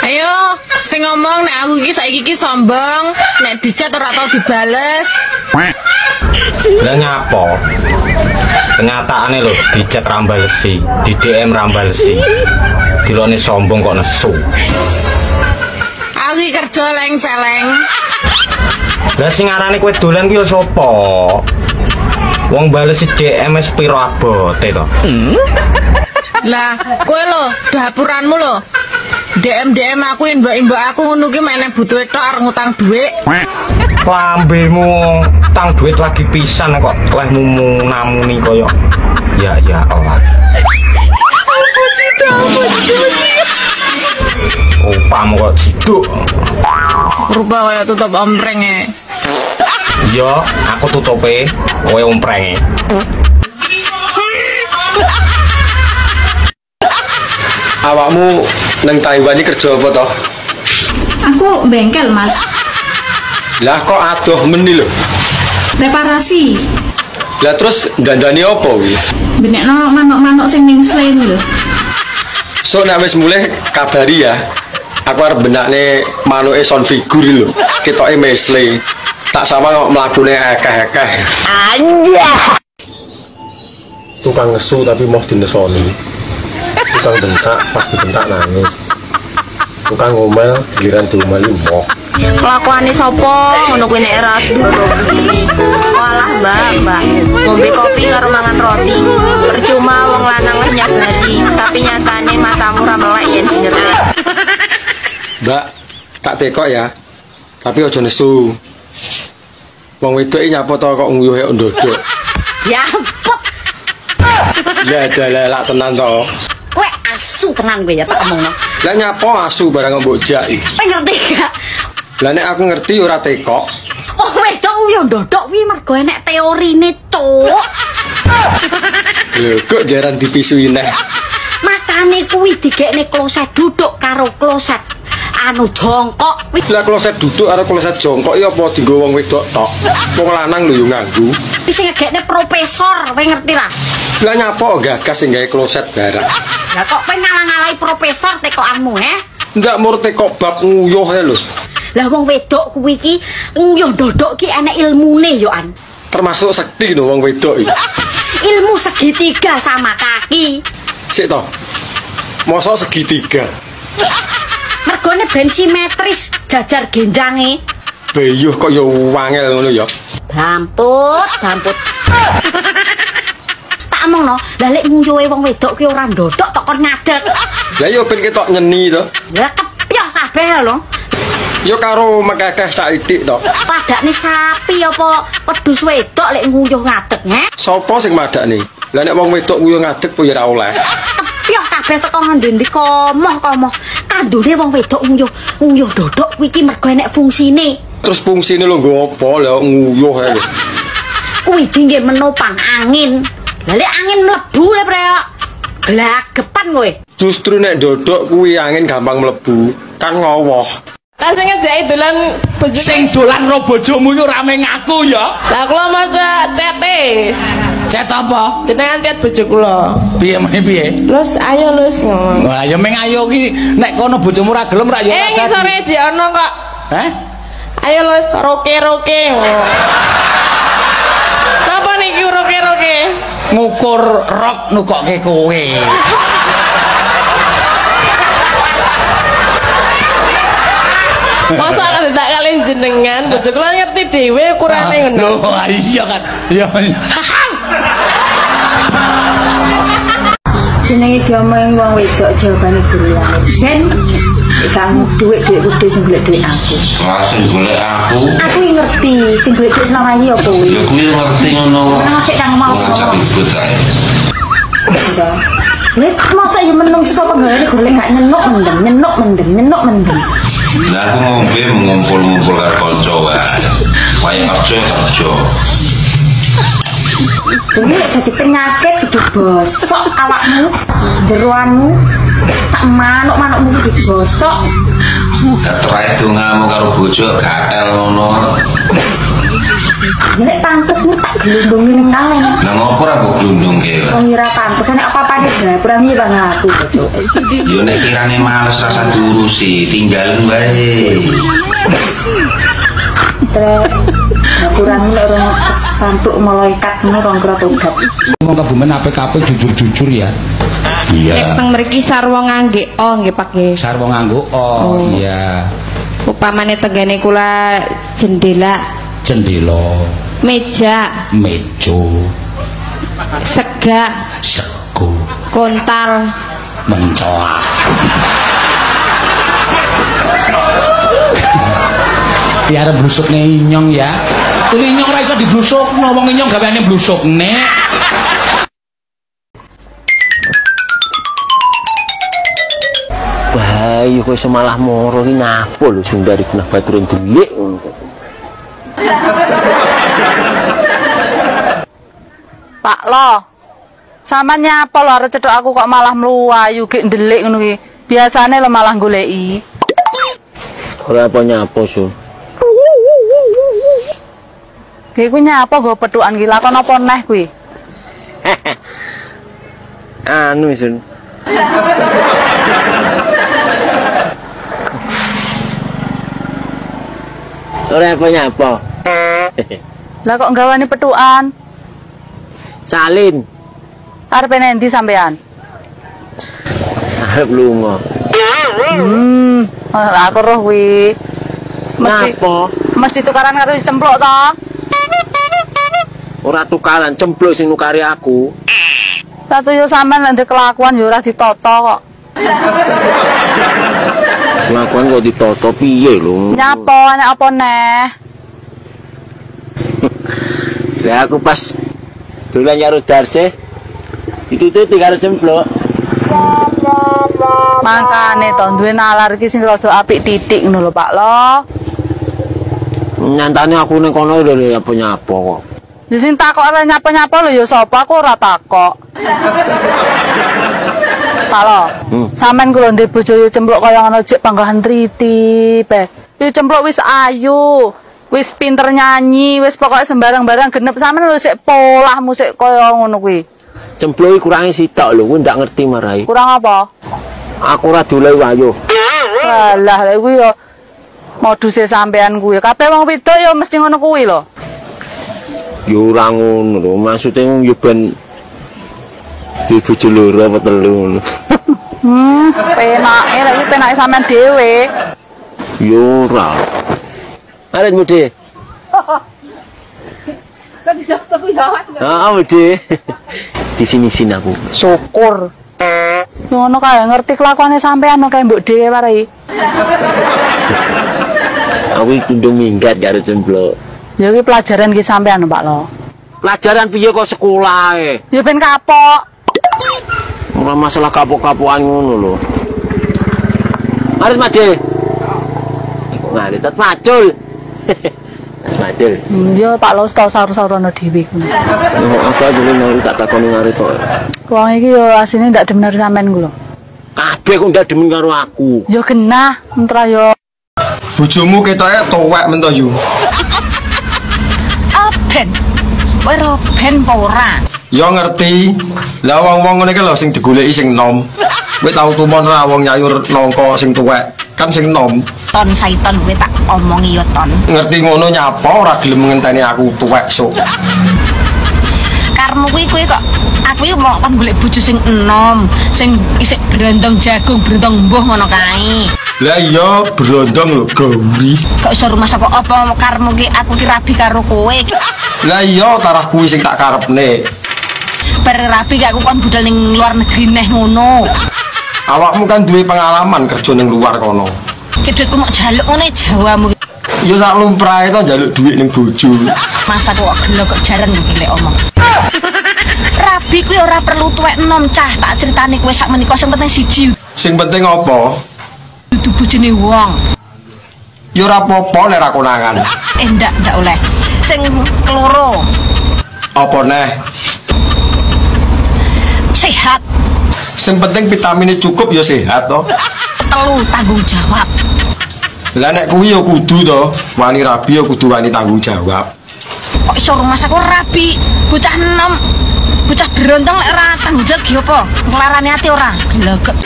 Ayo, sing ngomong nek aku iki saiki iki sombong, nek dicat ora tau dibales. Lah nyapa? Kenyataane lho dicat rambalesi, di DM rambalesi. Dilone sombong kok nesu. Aku iki kerja leng-celeng. Lah sing arane kowe dolan ki yo sapa? Wong bales DM wis piro abote to? Lah, kowe lho, dapuranmu lho. DM aku mbak aku ngono ki meneh butuh tok arep ngutang dhuwit. Lambemu utang duit lagi pisan kok lehmu namuni koyo ya Allah. Upamu kok ciduk. Rupa kaya tutup omprenge. Iya, aku tutupe kowe omprenge. Awakmu nang Taiwan iki kerja apa toh? Aku bengkel, Mas. Lah kok adoh meni lho. Reparasi. Lah terus dandani apa kuwi? Benekno manuk-manuk sing ning slane lho. So nek wis mulih kabari ya. Aku arep benakne manuke sound figure lho. Ketoke mesle. Tak sama kok mlakune akeh-akeh. Anjay. Tukang ngesu tapi mau dinesoni. Tukang bentak pasti bentak nangis. Tukang ngomel giliran diomeli moh. Kelakuane sapa ngono kuwi nek ora dorong. Walah, Mbak. Ngombe kopi karo mangan roti. Percuma wong lanang wis nyabari, tapi nyatane matamu ra melek yen bener. Mbak, tak tekok ya. Tapi aja nesu. Wong wedok iki nyapa to kok nguyuhe ndodok. Ya ampun. Ya dalah tenan to. Kowe asu tenan kowe ya tak omongno. Lah nyapa asu barang mbok jak iki. Kowe ngerti gak? Lah nek aku ngerti ora tekok. Oh wedok yo ndodok kuwi mergo enek teorine, Cuk. Lho, kok jaran dipisui neh. Makane kuwi digekne kloset duduk karo kloset anu jongkok. Lah kloset duduk karo kloset jongkok ya apa dienggo wong wedok tok. Wong lanang lho yo nganggo. Sing ngegekne profesor, kowe ngerti lah. Lah nyapa gagas sing gawe kloset barang. Lah kok kowe ngalang-alai profesor tekokanmu, Ndak mur tekok bab nguyuh ae lho. Lah wong wedok kuwi iki nguyuh ndodok ki enek ilmune yo an. Termasuk sekti lho wong wedok iki. Ilmu segitiga sama kaki. Sik to. Mosok segitiga. Mergone ben simetris jajar genjange. Beyuh kok ya wangel ngono ya. Damput. Tak omongno, lah lek nguyuhe wong wedok ki ora ndodok tok kon ngadeg. Lah yo ben ketok nyeni to. Lah kepyah kabeh lho. Yo karo mekekeh saithik to. Padakne sapi apa wedhus wedok lek nguyuh ngadeg, Sopo sing madakne? Lah nek wong wedok nguyuh ngadeg po ya ora oleh. Kepyah kabeh teko ngendi komoh. Kandune wong wedok nguyuh dodok kuwi iki mergo enek fungsine. Terus fungsine lho nggo apa? Lah nguyuh ae lho. Kuwi dingge menopang angin. Lah lek angin mlebu le prek. Glagepan kowe. Justru nek dodok kuwi angin gampang mlebu, kan ngowoh. Lah sing ngejeki dolan bojoku. Sing dolan karo bojomu iku rame ngaku ya. Lah kula maca cete. Cet apa? Jenengan cet bojo kula. Piye meneh piye? Lus ayo lus ngomong. Wah, ya meng ayo ki nek kono bojomu ra gelem ra ya. Ngisore ji ono kok. Ayo lus roke. Napa niki roke? Ngukur rok nukokke kowe. Masa kan tak kali jenengan bojo kula ngerti dhewe ukurane ngono. Loh, iya kan. Ya. Jenenge diomongin wong wedok jawabane buruan. Ben kamu duit gede sing golek duit aku. Sing golek aku. Aku ngerti sing golek duit selama iki opo kuwi. Ya kuwi ngerti ngono. Ora sik kang mau. Ngajak ribut ae. Lek masa ya menungso sapa ngene golek gak nyenuk mendem. Nah aku ngombe mengumpul karo kanca wae. Wae kerja. Ini dadi penyakit kudu bosok awakmu, jeroanmu, sak manuk-manukmu kudu bosok. Terai dongamu karo bojo gatel ngono. Nek pantes tak glundung ning kaleng. Lah ngopo ra kok glundung ke? Wong ora pantes nek apa-apane dapur iki bang aku, Cuk. Yo nek kirane males rasa diurusi, tinggalin wae. Dapuran nek ora sampluk malaikat ngono rong kira tobat. Ngomong kebumen apik-apik jujur-jujur ya. Nek Iya. teng mriki sarwa ngangge nggih Pak nggih. Sarwa nganggo iya. Upamane tenggene kula jendela, Jendela, meja, meja, sega, sego, kontal, mencolak. Biar blusukne inyong ya. Tapi inyong ora iso diblusukno, wong inyong gaweane blusukne. Bayu kok iso malah moro iki napa lho Sundari kena baturan delik ngono. Pak Lo. Sama nyapa lo arep cedhok aku kok malah mluwayu gek ndelik ngono iki. Biasane lo malah goleki. Ora apa nyapa, Sun. Ki ku nyapa go petukan ki lakon apa neh kuwi? Anu, Sun. Ora apa nyapa. Lah kok gawani petukan? Salin. Arep endi sampean? Arep lunga. Lah aku roh kuwi. Napa? Mesti tukaran karo cempluk to? Ora tukaran cempluk sing nukari aku. Satu yo sampean ndek kelakuan yo ora ditata kok. Kelakuan kok ditoto piye lho? Nyapa nek apa neh? Lah aku pas dolan karo Darse ditututi karo cempluk. Mangkane to duwe nalar iki sing rada apik titik ngono lho Pak Lo. Nyantane aku ning kono lho apa nyapa kok. Ya sing takok ora nyapa-nyapa lho ya sapa aku ora takok. Pak Lo, sampean kula ndek bojo yo cempluk kaya ngono jek panggahan triti pe. Yo cempluk wis ayu, wis pinter nyanyi, wis pokoke sembarang-barang genep sampean lho sik polahmu sik kaya ngono kuwi. Cempluk iki kurangi sitok lho, kuwi ndak ngerti marai. Kurang apa? Aku ora doleh wayo. Alah lha kuwi yo moduse sampean kuwi. Kabeh wong wedok yo mesti ngono kuwi lho. Yo ora ngono lho, maksude yo ben di bojo loro apa telu. Penake lek iki penake sampean dhewe. Yo ora. Arep mudi. Kan bisa tapi ya. Ah, mudi. Di sini aku. Syukur. Ngono kae ngerti kelakuane sampean kae mbok dhewe wae. Aku iki ndung minggat karo cempluk. Ya iki pelajaran ki sampean Pak Lo. Pelajaran piye kok sekolah e? Ya ben kapok. Ora masalah kapok-kapokan ngono lho. Arep made. Mari tet macul. Mas macul. Ya Pak Lo tau saur-saurono dhewe ku. Apa dhewe nang tak takoni ngare to. Wong iki yo asine ndak demen karo sampean ku lho. Kabeh kok ndak demen karo aku. Ya genah, entra yo. Bojomu ketoke tuwek men to yu. Ben. Kowe ro ben apa ora? Ya ngerti. Lah wong-wong ngene iki lho sing digoleki sing nom. Kowe tau tumon ra wong nyayur nangka sing tuwek. Kan sing nom. Ton saiton kowe tak omongi ya ton. Ngerti ngono nyapa ora gelem ngenteni aku tuwek sok. Karmu kuwi kowe kok aku iki mau kon golek bojo sing enom, sing isih brondong jagung, brondong mbuh ngono kae. Lah iya brondong lho gauri. Kok iso rumah sapa apa karmu ki aku ki rabi karo kowe. Lah iya tarah kuwi sing tak karepne. Bar rabi gak aku kon budal ning luar negeri neh ngono. Awakmu kan duwe pengalaman kerja ning luar kono. Ki duitku mau jaluk ngene Jawamu. Ya sak lumrahe to njaluk dhuwit ning bojo. Masa kok gelo kok jarang iki lek omong. Rabi kuwi ora perlu tuwek enom cah, tak critani kowe sak menika sing penting siji. Sing penting apa? Dudu bojone wong. Ya ora apa-apa nek ra konangan. Ndak oleh. Sing keloro. Apa neh? Sehat. Sing penting vitaminnya cukup ya sehat to. Telu tanggung jawab. Lah nek kuwi ya kudu to, wani rabi ya kudu wani tanggung jawab. kok iso rumah aku rabi. Bocah enom. Bocah berontong lek ora tanggung jawab ki opo? Nglarani ati ora? Lha kok